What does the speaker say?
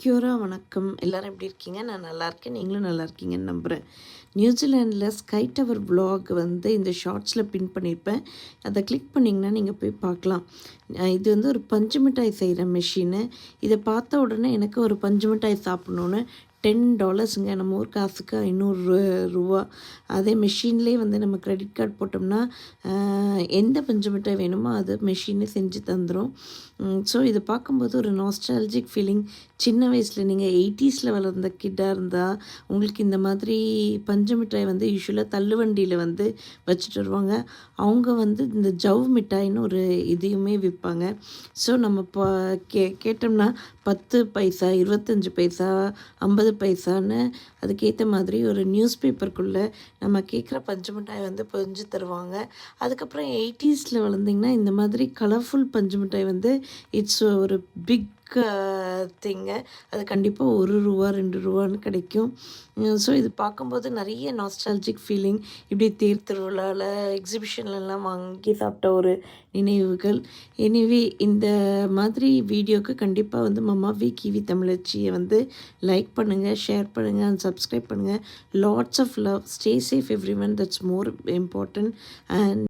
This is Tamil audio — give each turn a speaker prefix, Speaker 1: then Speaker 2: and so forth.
Speaker 1: செக்யூராக வணக்கம். எல்லோரும் எப்படி இருக்கீங்க? நான் நல்லா இருக்கேன். நீங்களும் நல்லா இருக்கீங்கன்னு நம்புகிறேன். நியூசிலாண்டில் ஸ்கை டவர் vlog வந்து இந்த ஷார்ட்ஸில் பின் பண்ணியிருப்பேன். அதை கிளிக் பண்ணிங்கன்னா நீங்கள் போய் பார்க்கலாம். இது வந்து ஒரு பஞ்சு மிட்டாய் செய்கிற மெஷினு. இதை பார்த்த உடனே எனக்கு ஒரு பஞ்சு மிட்டாய் சாப்பிட்ணுன்னு $10ங்க. நம்ம ஊர் காசுக்கு ரூபா. அதே மெஷின்லேயே வந்து நம்ம கிரெடிட் கார்டு போட்டோம்னா எந்த பஞ்சு மிட்டாய் வேணுமோ அது மெஷினே செஞ்சு தந்துடும். ஸோ இதை பார்க்கும்போது ஒரு நாஸ்டாலஜிக் ஃபீலிங். சின்ன வயசில் நீங்கள் 80ஸில் வளர்ந்த கிட்டாக இருந்தால் உங்களுக்கு இந்த மாதிரி பஞ்சு மிட்டாய் வந்து யூஸ்வலாக தள்ளுவண்டியில் வந்து வச்சுட்டு வருவாங்க. அவங்க வந்து இந்த ஜவ் மிட்டாய்னு ஒரு இதையுமே விற்பாங்க. ஸோ நம்ம கேட்டோம்னா 10 பைசா, 25 பைசா, 50 பைசான்னு அதுக்கேற்ற மாதிரி ஒரு நியூஸ் பேப்பருக்குள்ளே நம்ம கேட்குற பஞ்சு மிட்டாய் வந்து பொரிஞ்சு தருவாங்க. அதுக்கப்புறம் 80ஸில் வளர்ந்திங்கன்னா இந்த மாதிரி கலர்ஃபுல் பஞ்சு மிட்டாய் வந்து இட்ஸ் ஒரு பிக் திங்கு. அது கண்டிப்பாக ரூபா, ரூபான்னு கிடைக்கும். ஸோ இது பார்க்கும்போது நிறைய நாஸ்டாலஜிக் ஃபீலிங். இப்படி தேர் திருவிழாவில் எக்ஸிபிஷன்லலாம் வாங்கி சாப்பிட்ட ஒரு நினைவுகள். எனிவே இந்த மாதிரி வீடியோவுக்கு கண்டிப்பாக வந்து மம்மா கிவி தமிழச்சியை வந்து லைக் பண்ணுங்கள், ஷேர் பண்ணுங்கள் அண்ட் சப்ஸ்கிரைப் பண்ணுங்கள். Lots of love. Stay safe everyone. That's more important. And